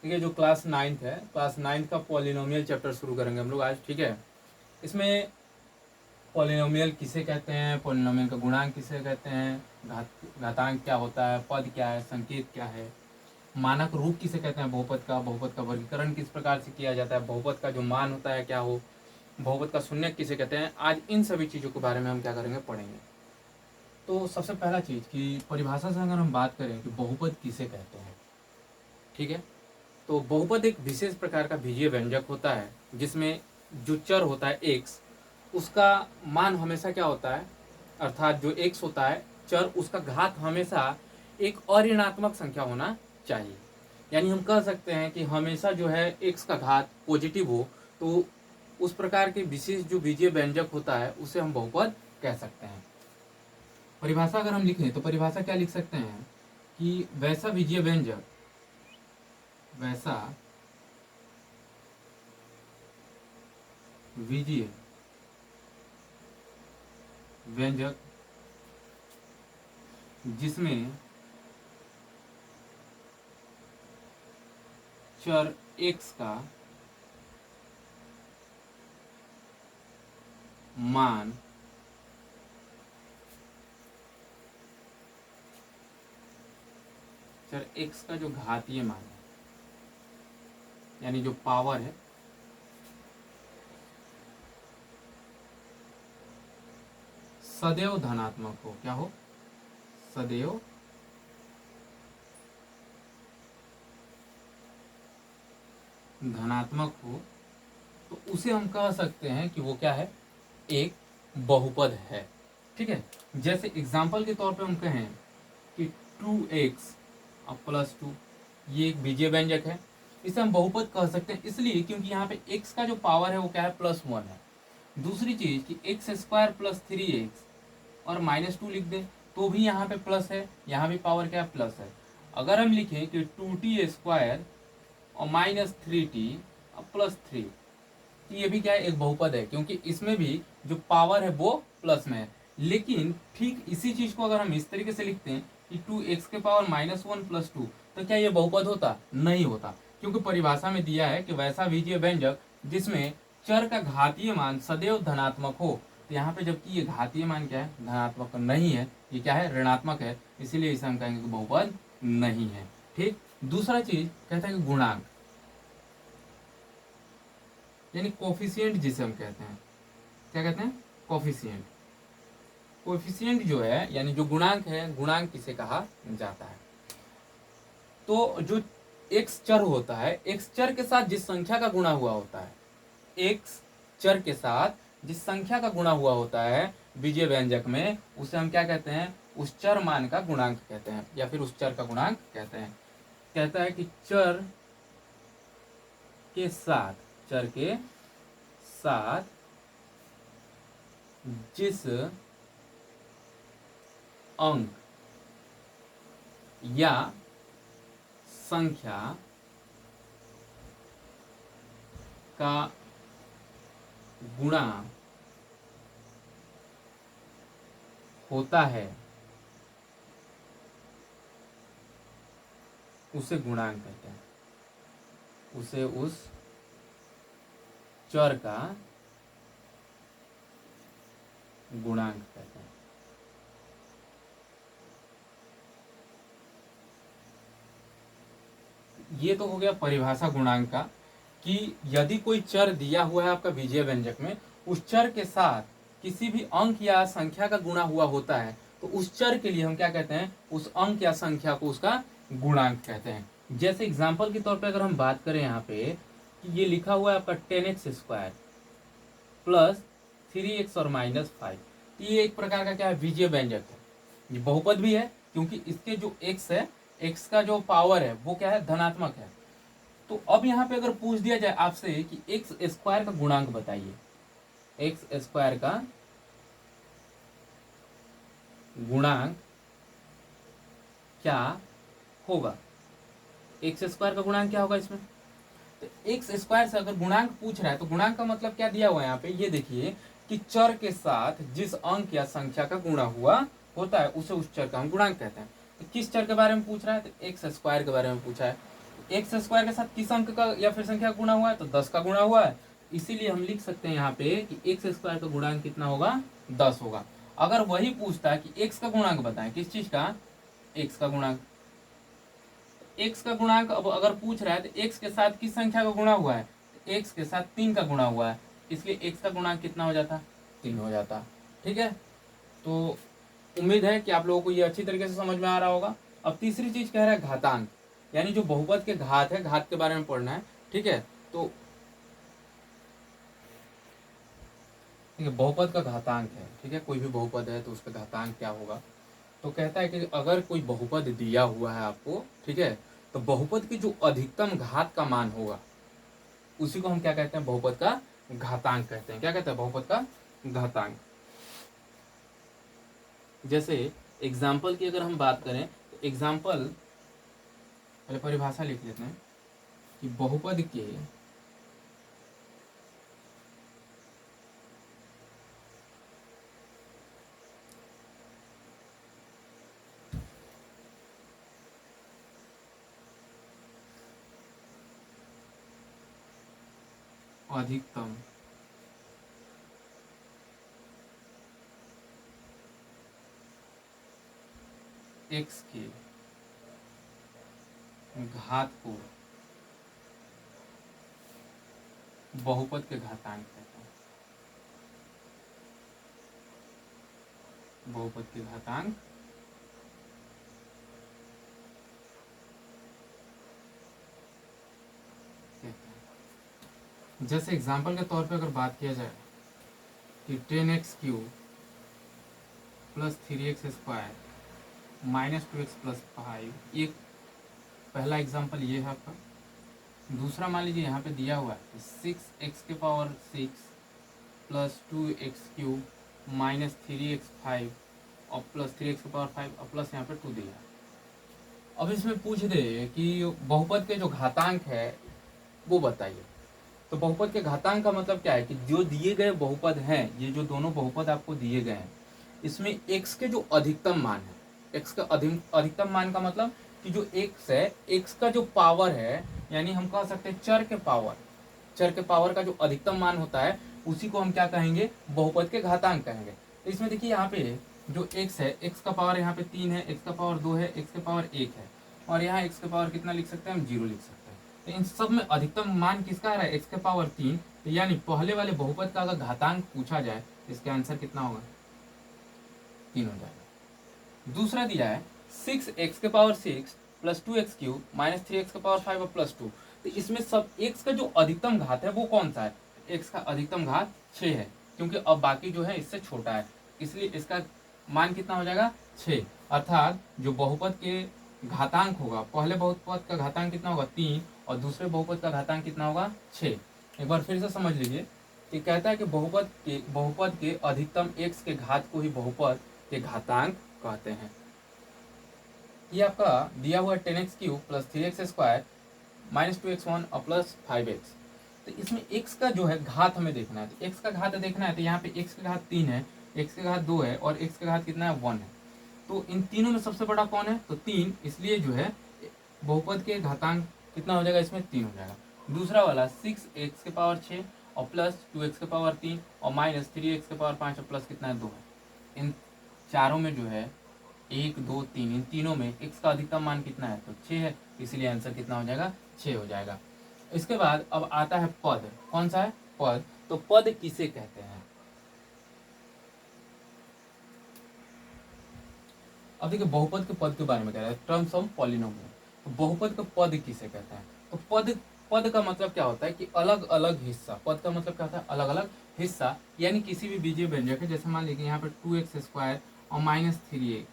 देखिए जो class 9th है, क्लास 9th का पॉलिनोमियल चैप्टर शुरू करेंगे हम लोग आज, ठीक है। इसमें पॉलिनोमियल किसे कहते हैं, पॉलिनोमियल का गुणांक किसे कहते हैं, घातांक क्या होता है, पद क्या है, संकेत क्या है, मानक रूप किसे कहते हैं बहुपद का, बहुपद का वर्गीकरण किस प्रकार से किया जाता है, बहुपद का जो मान होता है क्या हो, बहुपद का शून्यक किसे कहते हैं। आज इन सभी चीज़ों के बारे में हम क्या करेंगे, पढ़ेंगे। तो सबसे पहला चीज़ कि परिभाषा से अगर हम बात करें कि बहुपद किसे कहते हैं, ठीक है। तो बहुपद एक विशेष प्रकार का बीजीय व्यंजक होता है जिसमें जो चर होता है एक्स, उसका मान हमेशा क्या होता है, अर्थात जो एक्स होता है चर, उसका घात हमेशा एक अऋणात्मक संख्या होना चाहिए। यानी हम कह सकते हैं कि हमेशा जो है एक्स का घात पॉजिटिव हो, तो उस प्रकार के विशेष जो बीजीय व्यंजक होता है उसे हम बहुपद कह सकते हैं। परिभाषा अगर हम लिखें तो परिभाषा क्या लिख सकते हैं कि वैसा बीजीय व्यंजक, वैसा बीजीय व्यंजक जिसमें चर x का मान चर x का जो घातीय मान है, यानी जो पावर है, सदैव धनात्मक हो। क्या हो, सदैव धनात्मक हो, तो उसे हम कह सकते हैं कि वो क्या है, एक बहुपद है, ठीक है। जैसे एग्जाम्पल के तौर पे हम कहें कि 2x प्लस 2, ये एक बीजीय व्यंजक है, इसे हम बहुपद कह सकते हैं इसलिए क्योंकि यहाँ पे x का जो पावर है वो क्या है, +1 है। दूसरी चीज कि x² + 3x और -2 लिख दें तो भी यहाँ पे प्लस है, यहाँ भी पावर क्या है, प्लस है। अगर हम लिखें कि 2t² और -3t और +3, तो ये भी क्या है, एक बहुपद है, क्योंकि इसमें भी जो पावर है वो प्लस में है। लेकिन ठीक इसी चीज को अगर हम इस तरीके से लिखते हैं कि 2x के पावर -1 + 2, तो क्या ये बहुपद होता, नहीं होता, क्योंकि परिभाषा में दिया है कि वैसा बीजीय व्यंजक जिसमें चर का घातीय मान सदैव धनात्मक हो। तो यहाँ पे जबकि ये घातीय मान क्या है, धनात्मक नहीं है, ये क्या है, ऋणात्मक है, इसीलिए इसे हम कहेंगे कि बहुपद नहीं है, ठीक। दूसरा चीज कहते हैं कि गुणांक, यानी कोफिशिएंट जिसे हम कहते हैं, क्या कहते हैं, कोफिशिएंट। कोफिशिएंट जो है यानी जो गुणांक है, गुणांक किसे कहा जाता है। तो जो एक्स चर होता है, एक्स चर के साथ जिस संख्या का गुणा हुआ होता है, एक्स चर के साथ जिस संख्या का गुणा हुआ होता है बीजीय व्यंजक में, उसे हम क्या कहते हैं, उस चर मान का गुणांक कहते हैं, या फिर उस चर का गुणांक कहते हैं। कहता है कि चर के साथ, चर के साथ जिस अंक या संख्या का गुणा होता है उसे गुणांक कहते हैं, उसे उस चर का गुणांक कहते हैं। ये तो हो गया परिभाषा गुणांक का, कि यदि कोई चर दिया हुआ है आपका बीजीय व्यंजक में, उस चर के साथ किसी भी अंक या संख्या का गुणा हुआ होता है, तो उस चर के लिए हम क्या कहते हैं, उस अंक या संख्या को उसका गुणांक कहते हैं। जैसे एग्जाम्पल के तौर पे अगर हम बात करें यहाँ पे कि ये लिखा हुआ है आपका 10x² + 3x और -5, ये एक प्रकार का क्या है, बीजीय व्यंजक है। ये बहुपद भी है क्योंकि इसके जो x है, x का जो पावर है वो क्या है, धनात्मक है। तो अब यहाँ पे अगर पूछ दिया जाए आपसे कि x² का गुणांक बताइए, x² का गुणांक क्या होगा, x² का गुणांक क्या होगा इसमें। तो x² से अगर गुणांक पूछ रहा है तो गुणांक का मतलब क्या दिया हुआ है यहाँ पे, ये देखिए कि चर के साथ जिस अंक या संख्या का गुणा हुआ होता है उसे उस चर का हम गुणांक कहते हैं। तो किस चर के बारे में पूछ रहा है, तो x² के बारे में पूछा है। एक्स स्क्वायर के साथ किस अंक का या फिर संख्या का गुणा हुआ है, तो 10 का गुणा हुआ है। इसीलिए हम लिख सकते हैं यहाँ पे कि एक्स स्क्वायर का गुणांक कितना होगा, 10 होगा। अगर वही पूछता है कि एक्स का गुणांक बताएं, किस चीज का, एक्स का गुणांक, एक्स का गुणांक अब अगर पूछ रहा है तो एक्स के साथ किस संख्या का गुणा हुआ है, एक्स के साथ 3 का गुणा हुआ है, इसलिए एक्स का गुणांक कितना हो जाता, 3 हो जाता। ठीक है, तो उम्मीद है कि आप लोगों को ये अच्छी तरीके से समझ में आ रहा होगा। अब तीसरी चीज कह रहा है घातांक, यानी जो बहुपद के घात है, घात के बारे में पढ़ना है। ठीक है, तो ठीक है, बहुपद का घातांक है। ठीक है, कोई भी बहुपद है तो उसका घातांक क्या होगा। तो कहता है कि अगर कोई बहुपद दिया हुआ है आपको, ठीक है, तो बहुपद की जो अधिकतम घात का मान होगा उसी को हम क्या कहते हैं, बहुपद का घातांक कहते हैं। क्या कहते हैं, बहुपद का घातांक। जैसे एग्जाम्पल की अगर हम बात करें तो एग्जाम्पल, पहले परिभाषा लिख लेते हैं कि बहुपद के अधिकतम एक्स के घात को बहुपद के घातांक कहते हैं। बहुपद के घातांक कहते हैं। जैसे एग्जाम्पल के तौर पे अगर बात किया जाए कि 10x³ plus 3x square minus 2x plus 5, एक पहला एग्जाम्पल ये है आपका। दूसरा मान लीजिए यहाँ पे दिया हुआ है 6x⁶ plus 2x³ minus 3x5 और प्लस 3x⁵ और प्लस यहाँ पे 2 दिया है। अब इसमें पूछ दे कि बहुपद के जो घातांक है वो बताइए। तो बहुपद के घातांक का मतलब क्या है कि जो दिए गए बहुपद हैं, ये जो दोनों बहुपद आपको दिए गए हैं, इसमें x के जो अधिकतम मान है, x का अधिकतम मान का मतलब कि जो x है, x का जो पावर है, यानी हम कह सकते हैं चर के पावर का जो अधिकतम मान होता है उसी को हम क्या कहेंगे, बहुपद के घातांक कहेंगे। तो इसमें देखिए यहाँ पे जो x है, x का पावर यहाँ पे 3 है, x का पावर 2 है, x का पावर 1 है, और यहाँ x का पावर कितना लिख सकते हैं हम, 0 लिख सकते हैं। तो इन सब में अधिकतम मान किसका आ रहा है, x का पावर 3। तो यानी पहले वाले बहुपद का अगर घातांक पूछा जाए तो इसका आंसर कितना होगा, 3 हो जाएगा। दूसरा दिया है 6x⁶ plus 2x³ minus 3x⁵ और प्लस 2। तो इसमें सब x का जो अधिकतम घात है वो कौन सा है, x का अधिकतम घात 6 है, क्योंकि अब बाकी जो है इससे छोटा है, इसलिए इसका मान कितना हो जाएगा, 6। अर्थात जो बहुपद के घातांक होगा, पहले बहुपद का घातांक कितना होगा, 3, और दूसरे बहुपद का घातांक कितना होगा, 6। एक बार फिर से समझ लीजिए कि कहता है कि बहुपद के अधिकतम x के घात को ही बहुपद के घातांक कहते हैं। ये आपका दिया हुआ 10x³ plus 3x² minus 2x1 और प्लस 5x। तो इसमें x का जो है घात हमें देखना है, तो x का घात देखना है, तो यहाँ पे x का घात 3 है, x का घात 2 है और x का घात कितना है, 1 है। तो इन तीनों में सबसे बड़ा कौन है, तो 3, इसलिए जो है बहुपद के घातांक कितना हो जाएगा, इसमें 3 हो जाएगा। दूसरा वाला 6x⁶ और प्लस 2x⁻³ और माइनस 3x⁵ और प्लस कितना है, 2 है। इन चारों में जो है 1, 2, 3, इन तीनों में x का अधिकतम मान कितना है, तो 6 है, इसीलिए आंसर कितना हो जाएगा, 6 हो जाएगा। इसके बाद अब आता है पद, कौन सा है, पद। तो पद किसे कहते हैं, अब देखिए बहुपद के पद के बारे में कह रहा है, टर्म्स ऑफ पॉलिनोमियल। तो बहुपद का पद किसे कहते हैं, तो पद का मतलब क्या होता है कि अलग अलग हिस्सा, पद का मतलब क्या होता है, अलग अलग हिस्सा, यानी किसी भी बीजीय व्यंजक है, जैसे मान लीजिए यहाँ पे 2x² और माइनस 3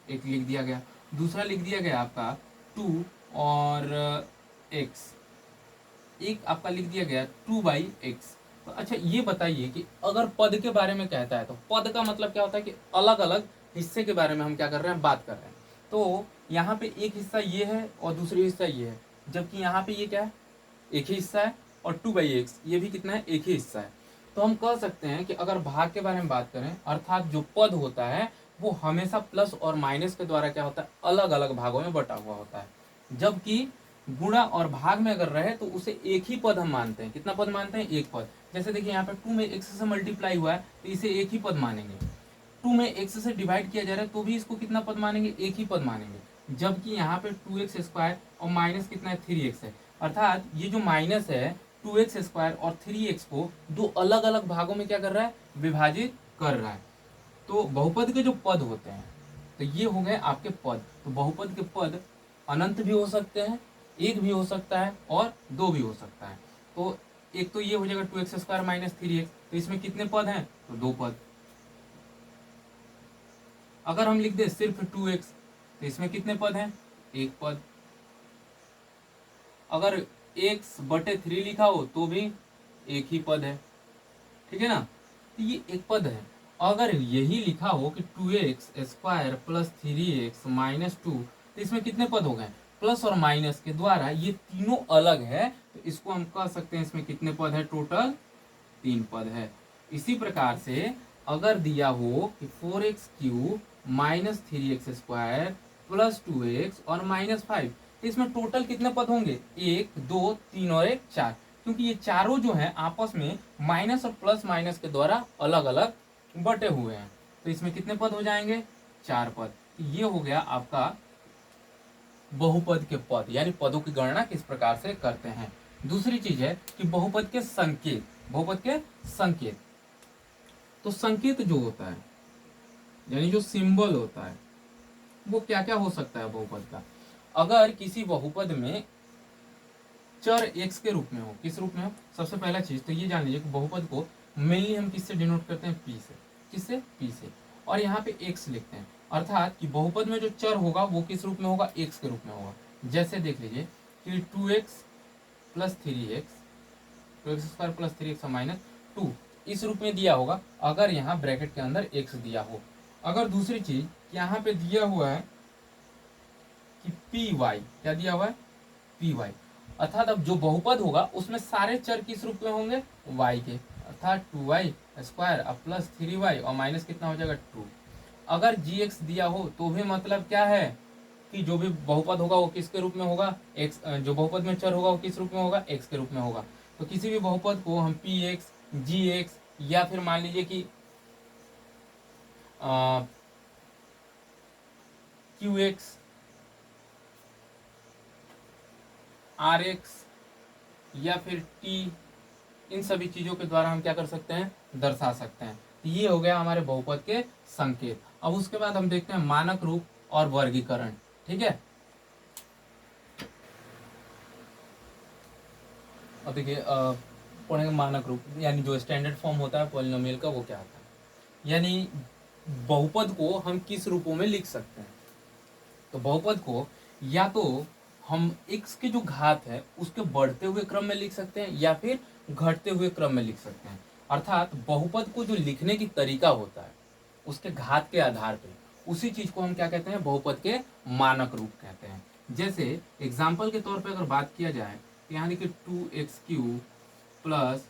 एक लिख दिया गया, दूसरा लिख दिया गया आपका 2 और x, एक आपका लिख दिया गया 2/x। तो अच्छा ये बताइए कि अगर पद के बारे में कहता है तो पद का मतलब क्या होता है कि अलग अलग हिस्से के बारे में हम क्या कर रहे हैं, बात कर रहे हैं। तो यहाँ पे एक हिस्सा ये है और दूसरी हिस्सा ये है, जबकि यहाँ पे ये क्या है, एक ही हिस्सा है, और 2/x ये भी कितना है, एक ही हिस्सा है। तो हम कह सकते हैं कि अगर भाग के बारे में बात करें, अर्थात जो पद होता है वो हमेशा प्लस और माइनस के द्वारा क्या होता है, अलग अलग भागों में बटा हुआ होता है, जबकि गुणा और भाग में अगर रहे तो उसे एक ही पद हम मानते हैं। कितना पद मानते हैं? एक पद। जैसे देखिए यहाँ पे 2 में x से मल्टीप्लाई हुआ है तो इसे एक ही पद मानेंगे। 2 में x से डिवाइड किया जा रहा है तो भी इसको कितना पद मानेंगे? एक ही पद मानेंगे। जबकि यहाँ पे 2x स्क्वायर और माइनस कितना है? 3x है। अर्थात ये जो माइनस है 2x स्क्वायर और 3x को दो अलग अलग भागों में क्या कर रहा है? विभाजित कर रहा है। तो बहुपद के जो पद होते हैं तो ये हो गए आपके पद। तो बहुपद के पद अनंत भी हो सकते हैं, एक भी हो सकता है और दो भी हो सकता है। तो एक तो ये हो जाएगा 2x स्क्वायर माइनस 3x, तो इसमें कितने पद हैं? तो दो पद। अगर हम लिख दे सिर्फ 2x तो इसमें कितने पद हैं? एक पद। अगर x बटे 3 लिखा हो तो भी एक ही पद है, ठीक है ना। तो ये एक पद है। अगर यही लिखा हो कि 2x square plus 3x minus 2 तो इसमें कितने पद हो गए? प्लस और माइनस के द्वारा ये तीनों अलग है तो इसको हम कह सकते हैं इसमें कितने पद है? टोटल 3 पद है। इसी प्रकार से अगर दिया हो कि 4x cube minus 3x square plus 2x और माइनस 5 तो इसमें टोटल कितने पद होंगे? 1 2 3 और 1 4, क्योंकि ये चारों जो है आपस में माइनस और प्लस माइनस के द्वारा अलग अलग बटे हुए हैं। तो इसमें कितने पद हो जाएंगे? 4 पद। तो ये हो गया आपका बहुपद के पद, यानी पदों की गणना किस प्रकार से करते हैं। दूसरी चीज है कि बहुपद के संकेत। बहुपद के संकेत, तो संकेत जो होता है यानी जो सिंबल होता है वो क्या क्या हो सकता है बहुपद का। अगर किसी बहुपद में चर x के रूप में हो, किस रूप में हो? सबसे पहला चीज तो ये जान लीजिए कि बहुपद को मेनली हम किससे डिनोट करते हैं? p से। किससे? p से। और यहाँ पे x लिखते हैं, अर्थात कि बहुपद में जो चर होगा वो किस रूप में होगा? x के रूप में होगा। जैसे देख लीजिए कि 2x plus 3x, 2x square plus 3x minus 2 इस रूप में दिया होगा अगर यहाँ ब्रैकेट के अंदर x दिया हो। अगर दूसरी चीज यहाँ पे दिया हुआ है कि py, क्या दिया हुआ है? py, अर्थात अब जो बहुपद होगा उसमें सारे चर किस रूप में होंगे? y के, अर्थात 2y स्क्वायर अब प्लस 3y और माइनस कितना हो जाएगा? 2। अगर gx दिया हो तो भी मतलब क्या है कि जो भी बहुपद होगा वो किसके रूप में होगा? x, जो बहुपद में चर होगा वो किस रूप में होगा? x के रूप में होगा। तो किसी भी बहुपद को हम px, gx या फिर मान लीजिए कि qx, rx या फिर t, इन सभी चीजों के द्वारा हम क्या कर सकते हैं? दर्शा सकते हैं। तो ये हो गया हमारे बहुपद के संकेत। अब उसके बाद हम देखते हैं मानक रूप और वर्गीकरण, ठीक है। अब देखिए पढ़ेंगे मानक रूप, यानी जो स्टैंडर्ड फॉर्म होता है पॉलिनोमियल का वो क्या होता है, यानी बहुपद को हम किस रूपों में लिख सकते हैं। तो बहुपद को या तो हम x के जो घात है उसके बढ़ते हुए क्रम में लिख सकते हैं या फिर घटते हुए क्रम में लिख सकते हैं। अर्थात बहुपद को जो लिखने की तरीका होता है उसके घात के आधार पे, उसी चीज को हम क्या कहते हैं? बहुपद के मानक रूप कहते हैं। जैसे एग्जाम्पल के तौर पे अगर बात किया जाए तो यहाँ देखिए 2x cube plus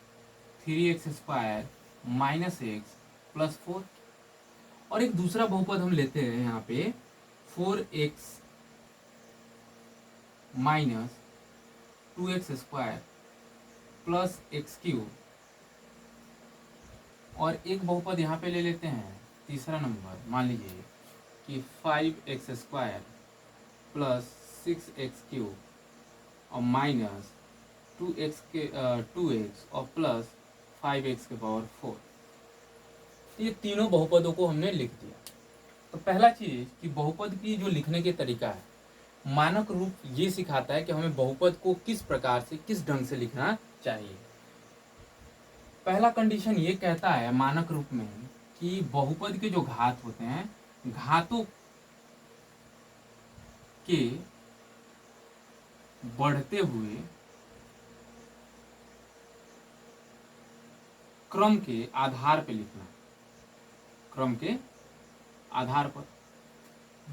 3x square minus x plus 4, और एक दूसरा बहुपद हम लेते हैं यहाँ पे 4x minus 2x square plus x cube, और एक बहुपद यहाँ पे ले लेते हैं तीसरा नंबर, मान लीजिए कि 5x square plus 6x cube और माइनस 2x और प्लस 5x के पावर 4। ये तीनों बहुपदों को हमने लिख दिया। तो पहला चीज कि बहुपद की जो लिखने के तरीका है, मानक रूप ये सिखाता है कि हमें बहुपद को किस प्रकार से, किस ढंग से लिखना चाहिए। पहला कंडीशन ये कहता है मानक रूप में कि बहुपद के जो घात होते हैं, घातों के बढ़ते हुए क्रम के आधार पे लिखना, क्रम के आधार पर।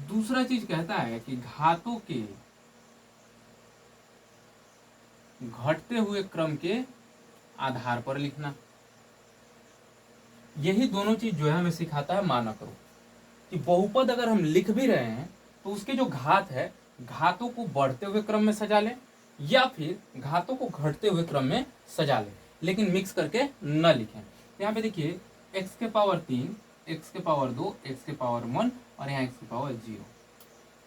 दूसरा चीज कहता है कि घातों के घटते हुए क्रम के आधार पर लिखना। यही दोनों चीज जो है हमें सिखाता है मानक रूप, कि बहुपद अगर हम लिख भी रहे हैं तो उसके जो घात है, घातों को बढ़ते हुए क्रम में सजा लें या फिर घातों को घटते हुए क्रम में सजा ले, लेकिन मिक्स करके न लिखें। यहाँ पे देखिए x के पावर 3, x के पावर 2, x के पावर 1 और यहाँ x के पावर 0।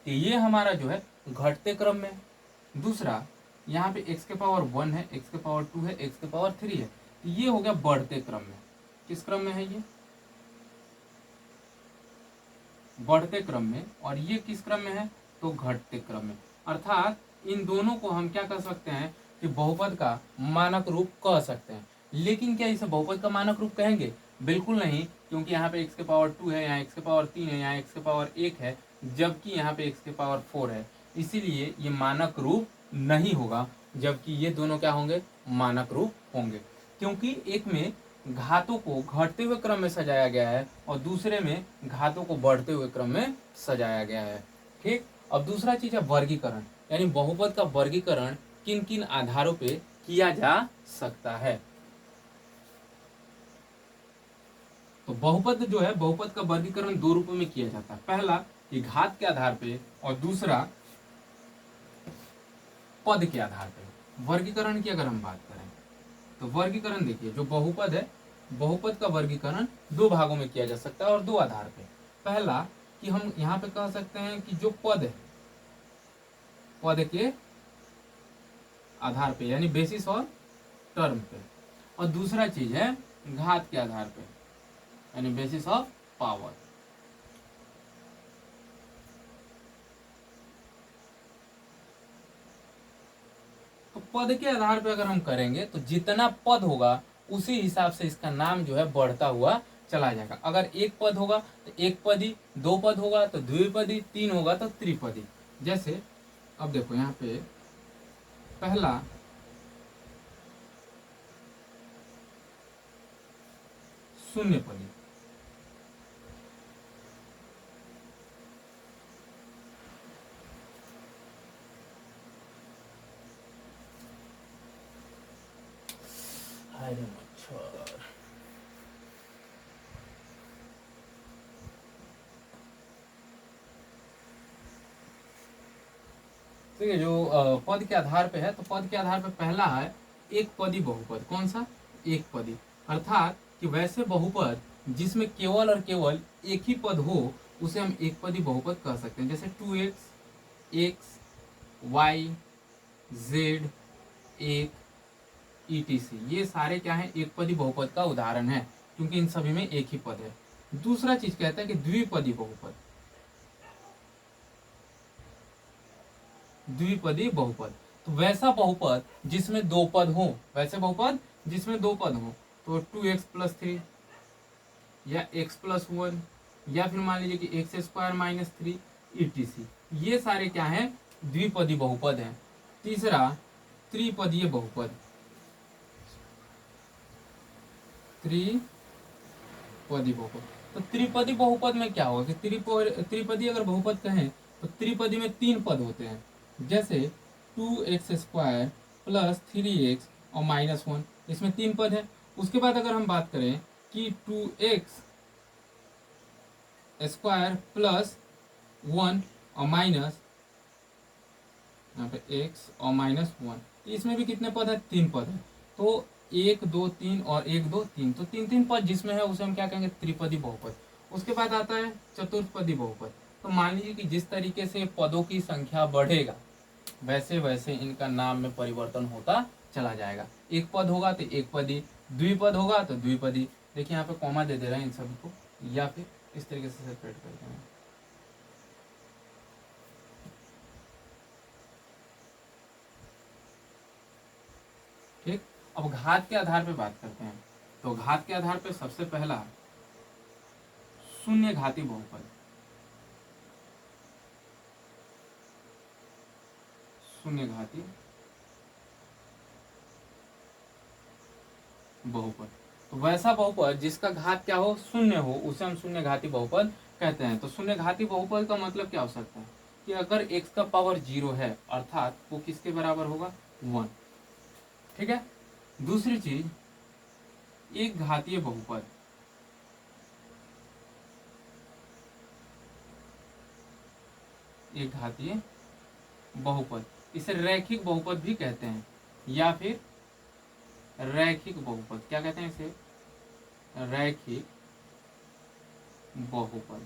तो ये हमारा जो है घटते क्रम में। दूसरा यहाँ पे x के पावर 1 है, x के पावर 2 है, x के पावर 3 है, तो ये हो गया बढ़ते क्रम में। किस क्रम में है ये? बढ़ते क्रम में। और ये किस क्रम में है? तो घटते क्रम में। अर्थात इन दोनों को हम क्या कर सकते हैं कि बहुपद का मानक रूप कह सकते हैं। लेकिन क्या इसे बहुपद का मानक रूप कहेंगे? बिल्कुल नहीं, क्योंकि यहाँ पे x के पावर 2 है, यहाँ x के पावर 3 है, यहाँ x के पावर 1 है, जबकि यहाँ पे x के पावर 4 है। इसीलिए ये मानक रूप नहीं होगा, जबकि ये दोनों क्या होंगे? मानक रूप होंगे। क्योंकि एक में घातों को घटते हुए क्रम में सजाया गया है और दूसरे में घातों को बढ़ते हुए क्रम में सजाया गया है। ठीक। अब दूसरा चीज है वर्गीकरण, यानी बहुपद का वर्गीकरण किन किन आधारों पे किया जा सकता है। तो बहुपद जो है, बहुपद का वर्गीकरण दो रूपों में किया जाता है। पहला कि घात के आधार पे और दूसरा पद के आधार पे। वर्गीकरण की अगर हम बात करें तो वर्गीकरण देखिए, जो बहुपद है, बहुपद का वर्गीकरण दो भागों में किया जा सकता है और दो आधार पे। पहला कि हम यहाँ पे कह सकते हैं कि जो पद है, पद के आधार पे, यानी बेसिस और टर्म पे। और दूसरा चीज है घात के आधार पे, यानी बेसिस ऑफ पावर। तो पद के आधार पे अगर हम करेंगे तो जितना पद होगा उसी हिसाब से इसका नाम जो है बढ़ता हुआ चला जाएगा। अगर एक पद होगा तो एक पदी, दो पद होगा तो द्विपदी, तीन होगा तो त्रिपदी। जैसे अब देखो यहाँ पे पहला शून्य पदी, अरे मच्छर। ठीक है, जो पद के आधार पे है, तो पद के आधार पे पहला है एक पदी बहुपद। कौन सा? एक पदी। अर्थात कि वैसे बहुपद जिसमें केवल और केवल एक ही पद हो उसे हम एक पदी बहुपद कह सकते हैं। जैसे 2x, x, y, z, 1, etc। ये सारे क्या है? एक पदी बहुपद का उदाहरण है, क्योंकि इन सभी में एक ही पद है। दूसरा चीज कहता है कि द्विपदी बहुपद। द्विपदी बहुपद तो वैसा बहुपद जिसमें दो पद हो, वैसे बहुपद जिसमें दो पद हो, तो 2x+3 या x+1, या फिर मान लीजिए कि x² - 3 etc। ये सारे क्या हैं? द्विपदी बहुपद हैं। तीसरा त्रिपदीय बहुपद। त्रिपदी बहुपद, तो त्रिपदी बहुपद में क्या होगा कि त्रिपदी अगर बहुपद कहें तो त्रिपदी में तीन पद होते हैं। जैसे 2x² + 3x और -1, इसमें तीन पद है। उसके बाद अगर हम बात करें कि 2x² + 1 और माइनस यहाँ पे x और -1, इसमें भी कितने पद है? तीन पद है। तो 1 2 3 और 1 2 3, तो तीन तीन पद जिसमें है उसे हम क्या कहेंगे? त्रिपदी बहुपद। उसके बाद आता है चतुर्पदी बहुपद। तो मान लीजिए कि जिस तरीके से पदों की संख्या बढ़ेगा वैसे वैसे इनका नाम में परिवर्तन होता चला जाएगा। एक पद होगा तो एक पदी, द्विपद होगा तो द्विपदी। देखिए यहाँ पे कॉमा दे रहे हैं इन सभी को, या फिर इस तरीके से सेपरेट करते हैं। ठीक। अब घात के आधार पे बात करते हैं। तो घात के आधार पे सबसे पहला शून्य घाती बहुपद। शून्य घाती बहुपद, तो वैसा बहुपद जिसका घात क्या हो? शून्य हो, उसे हम शून्य घाती बहुपद कहते हैं। तो शून्य घाती बहुपद का मतलब क्या हो सकता है कि अगर x का पावर 0 है, अर्थात वो किसके बराबर होगा? 1। ठीक है। दूसरी चीज, एक घातीय बहुपद। एक घातीय बहुपद इसे रैखिक बहुपद भी कहते हैं, या फिर रैखिक बहुपद, क्या कहते हैं इसे, रैखिक बहुपद।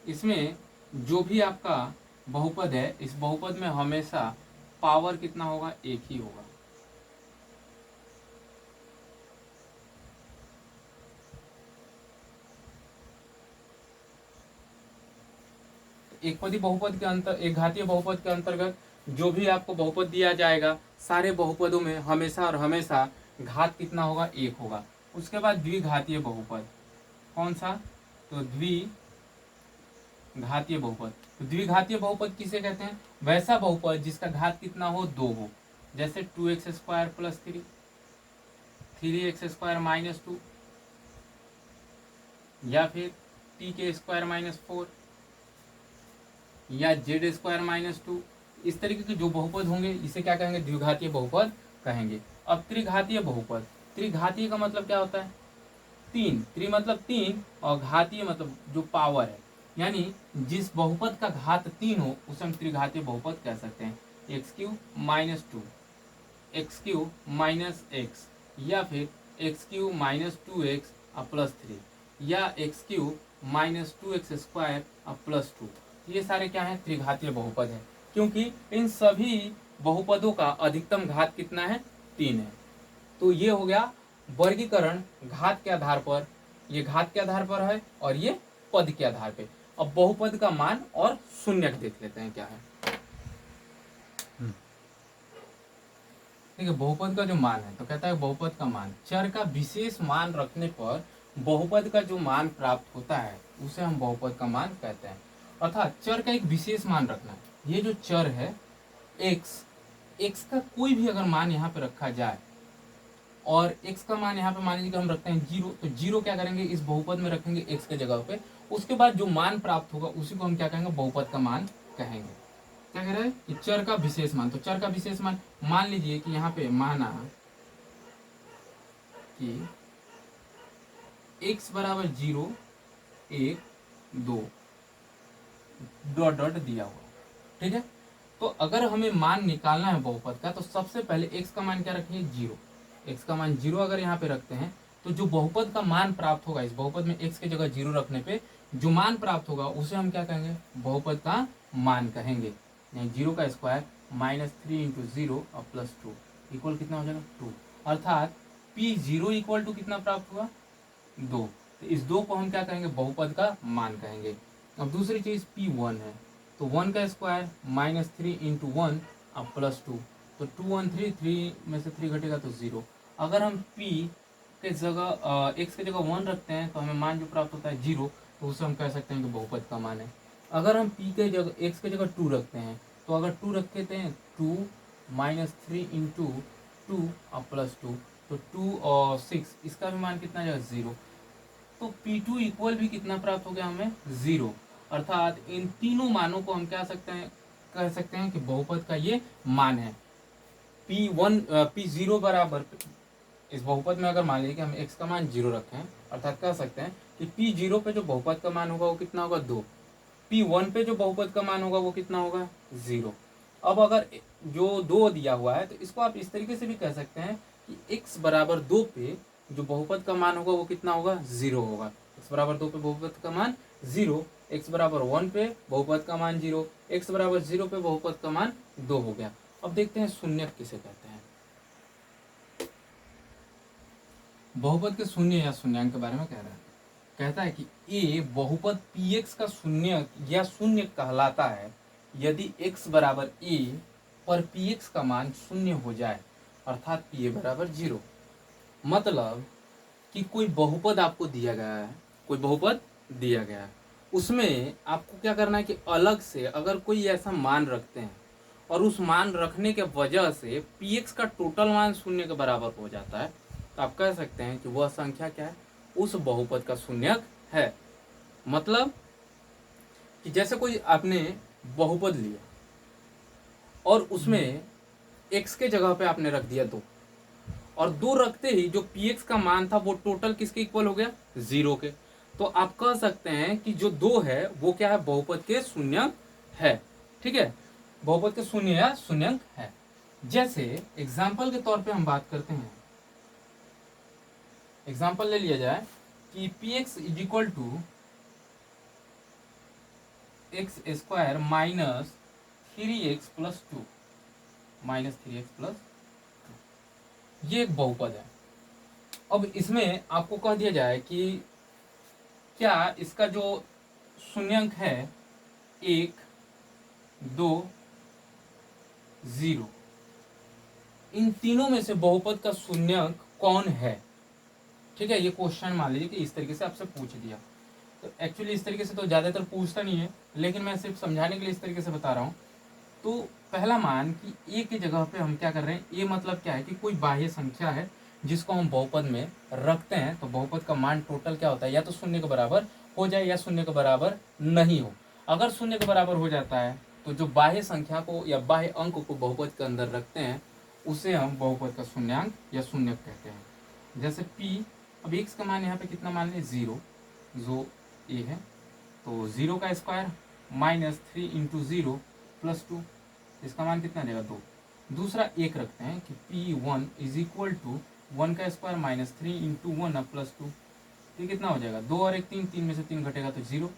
इसमें जो भी आपका बहुपद है, इस बहुपद में हमेशा पावर कितना होगा, एक ही होगा। एक पदी बहुपद के अंतर, एक घातीय बहुपद के अंतर्गत जो भी आपको बहुपद दिया जाएगा, सारे बहुपदों में हमेशा और हमेशा घात कितना होगा, एक होगा। उसके बाद द्विघातीय बहुपद, कौन सा, तो द्विघातीय बहुपद। तो द्विघातीय बहुपद किसे कहते हैं, वैसा बहुपद जिसका घात कितना हो, 2 हो। जैसे 2x² + 3, 3x² - 2, या फिर t² - 4, या z² - 2। इस तरीके के जो बहुपद होंगे इसे क्या कहेंगे, द्विघातीय बहुपद कहेंगे। अब त्रिघातीय बहुपद, त्रिघातीय का मतलब क्या होता है, 3, त्रि मतलब 3 और घातीय मतलब जो पावर है, यानी जिस बहुपद का घात 3 हो उसे हम त्रिघातीय बहुपद कह सकते हैं। x³ - 2, x³ - x, या फिर x³ - 2x + 3, या x³ - 2x² + 2। ये सारे क्या हैं, त्रिघातीय बहुपद है, क्योंकि इन सभी बहुपदों का अधिकतम घात कितना है, 3 है। तो ये हो गया वर्गीकरण घात के आधार पर, ये घात के आधार पर है और ये पद के आधार पे। अब बहुपद का मान और शून्यक देख लेते हैं क्या है। ठीक है, बहुपद का जो मान है, तो कहता है बहुपद का मान, चर का विशेष मान रखने पर बहुपद का जो मान प्राप्त होता है उसे हम बहुपद का मान कहते हैं। अर्थात चर का एक विशेष मान रखना है। ये जो चर है x का कोई भी अगर मान यहाँ पे रखा जाए, और x का मान यहाँ पे मान लीजिए हम रखते हैं 0, तो 0 क्या करेंगे, इस बहुपद में रखेंगे x के जगह पे। उसके बाद जो मान प्राप्त होगा उसी को हम क्या कहेंगे, बहुपद का मान कहेंगे। क्या कह रहे हैं कि चर का विशेष मान, तो चर का विशेष मान लीजिए कि यहाँ पे माना कि x = 0, 1, 2 ... दिया हुआ, ठीक है। तो अगर हमें मान निकालना है बहुपद का, तो सबसे पहले x का मान क्या रखेंगे, 0। x का मान 0 अगर यहाँ पे रखते हैं, तो जो बहुपद का मान प्राप्त होगा, इस बहुपद में x की जगह 0 रखने पे जो मान प्राप्त होगा उसे हम क्या कहेंगे, बहुपद का मान कहेंगे। 0 का स्क्वायर -3 × 0 + 2 इक्वल कितना हो जाएगा, 2। अर्थात P0 = कितना प्राप्त हुआ, 2। तो इस 2 को हम क्या कहेंगे, बहुपद का मान कहेंगे। अब दूसरी चीज P1 है, तो 1 का स्क्वायर -3 × 1 + 2, तो 2 1 3, 3 में से 3 घटेगा तो 0। अगर हम p के जगह x के जगह 1 रखते हैं तो हमें मान जो प्राप्त होता है 0, तो उसे हम कह सकते हैं कि बहुपद का मान है। अगर हम p के जगह x के जगह 2 रखते हैं, तो अगर 2 रखते हैं 2 -3 × 2 + 2, तो 2 और 6, इसका भी मान कितना जाएगा, 0। तो P2 इक्वल भी कितना प्राप्त हो गया हमें, 0। अर्थात इन तीनों मानों को हम क्या कह सकते हैं कि बहुपद का ये मान है। P0 बराबर, इस बहुपद में अगर मान लीजिए कि हम x का मान 0 रखें, अर्थात कह सकते हैं कि P0 पे जो बहुपद का मान होगा वो कितना होगा, 2। P1 पे जो बहुपद का मान होगा वो कितना होगा, 0। अब अगर जो 2 दिया हुआ है, तो इसको आप इस तरीके से भी कह सकते हैं कि x = 2 पे जो बहुपद का मान होगा वो कितना होगा, 0 होगा। x = 2 पे बहुपद का मान 0, x = 1 पे बहुपद का मान 0, x = 0 पे बहुपद का मान 2 हो गया। अब देखते हैं शून्यक किसे कहते हैं। बहुपद के शून्य या शून्यांक के बारे में कह रहा है। कहता है कि a बहुपद px का शून्य या शून्य कहलाता है यदि x = a पर px का मान शून्य हो जाए, अर्थात pa = 0। मतलब कि कोई बहुपद आपको दिया गया है, कोई बहुपद दिया गया है, उसमें आपको क्या करना है कि अलग से अगर कोई ऐसा मान रखते हैं और उस मान रखने के वजह से px का टोटल मान 0 के बराबर हो जाता है, तो आप कह सकते हैं कि वह संख्या क्या है, उस बहुपद का शून्यक है। मतलब कि जैसे कोई आपने बहुपद लिया और उसमें x के जगह पे आपने रख दिया 2, और 2 रखते ही जो px का मान था वो टोटल किसके इक्वल हो गया, 0 के। तो आप कह सकते हैं कि जो 2 है वो क्या है, बहुपद के शून्यक है। ठीक है, बहुपद के शून्य या शून्यंक है। जैसे एग्जाम्पल के तौर पे हम बात करते हैं, एग्जाम्पल ले लिया जाए कि p x is equal to x square minus 3x plus 2, minus 3x plus 2, ये एक बहुपद है। अब इसमें आपको कह दिया जाए कि क्या इसका जो शून्यंक है 1, 2, 0, इन तीनों में से बहुपद का शून्यंक कौन है। ठीक है, ये क्वेश्चन मान लीजिए कि इस तरीके से आपसे पूछ दिया। तो एक्चुअली इस तरीके से तो ज़्यादातर पूछता नहीं है, लेकिन मैं सिर्फ समझाने के लिए इस तरीके से बता रहा हूँ। तो पहला मान कि ए की जगह पे हम क्या कर रहे हैं, ए मतलब क्या है कि कोई बाह्य संख्या है जिसको हम बहुपद में रखते हैं। तो बहुपद का मान टोटल क्या होता है, या तो शून्य के बराबर हो जाए या शून्य के बराबर नहीं हो। अगर शून्य के बराबर हो जाता है तो जो बाह्य संख्या को या बाह्य अंक को बहुपद के अंदर रखते हैं उसे हम बहुपद का शून्यांक या शून्यक कहते हैं। जैसे p, अब x का मान यहाँ पे कितना मान लें 0, जो a है, तो 0 का स्क्वायर माइनस 3 इंटू 0 प्लस 2, इसका मान कितना रहेगा 2। दूसरा एक रखते हैं कि p1 इज इक्वल टू 1 का स्क्वायर माइनस 3 इंटू 1 प्लस 2, ये कितना हो जाएगा 2 और 1 3, 3 में से 3 घटेगा तो 0।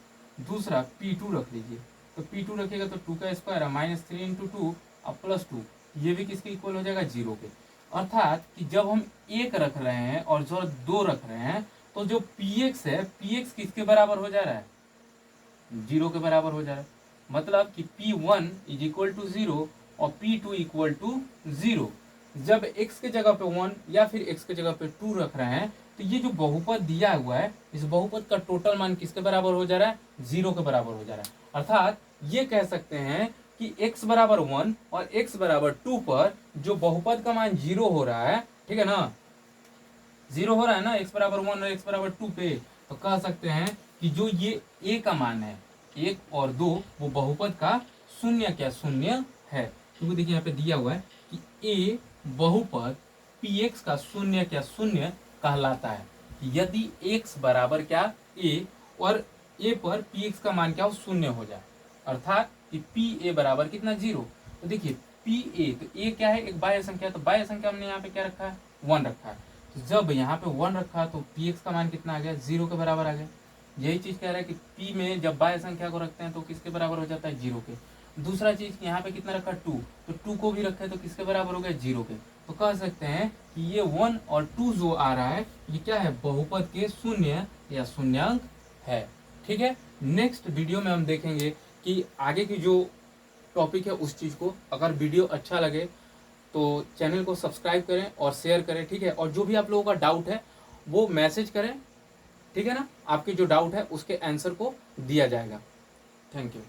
दूसरा p2 रख लीजिए, तो p2 रखेगा तो 2 का स्क्वायर माइनस 3 इंटू 2 अब प्लस 2, ये भी किसके इक्वल हो जाएगा 0 के। अर्थात कि जब हम 1 रख रहे हैं और जो 2 रख रहे हैं तो जो px है, px किसके बराबर हो जा रहा है, 0 के बराबर हो जा रहा है। मतलब कि p1 इज इक्वल टू 0 और p2 इक्वल टू 0। जब x के जगह पे 1 या फिर x के जगह पे 2 रख रहे हैं तो ये जो बहुपद दिया हुआ है, इस बहुपद का टोटल मान किसके बराबर हो जा रहा है, 0 के बराबर हो जा रहा है। अर्थात ये कह सकते हैं कि x बराबर 1 और x बराबर 2 पर जो बहुपद का मान 0 हो रहा है, ठीक है ना, 0 हो रहा है ना x बराबर 1 और x बराबर 2 पे, तो कह सकते हैं कि जो ये a का मान है 1 और 2 वो बहुपद का शून्य क्या शून्य है। क्योंकि देखिए यहाँ पे दिया हुआ है कि a बहुपद px का शून्य क्या शून्य कहलाता है यदि x बराबर क्या a और a पर px का मान क्या हो शून्य हो जाए। अर्थात कि pa बराबर कितना 0। तो देखिए pa, तो a क्या है, एक बाह्य संख्या, तो बाह्य संख्या हमने यहाँ पे क्या रखा है 1 रखा है। तो जब यहाँ पे 1 रखा तो px का मान कितना आ गया 0 के बराबर आ गया। यही चीज कह रहा है कि p में जब बाह्य संख्या को रखते हैं तो किसके बराबर हो जाता है 0 के। दूसरा चीज यहाँ पे कितना रखा 2, तो 2 को भी रखे तो किसके बराबर हो गया 0 के। तो कह सकते हैं कि ये 1 और 2 जो आ रहा है ये क्या है, बहुपद के शून्य या शून्यांक है। ठीक है, नेक्स्ट वीडियो में हम देखेंगे कि आगे की जो टॉपिक है उस चीज को। अगर वीडियो अच्छा लगे तो चैनल को सब्सक्राइब करें और शेयर करें। ठीक है, और जो भी आप लोगों का डाउट है वो मैसेज करें, ठीक है ना, आपके जो डाउट है उसके आंसर को दिया जाएगा। Thank you.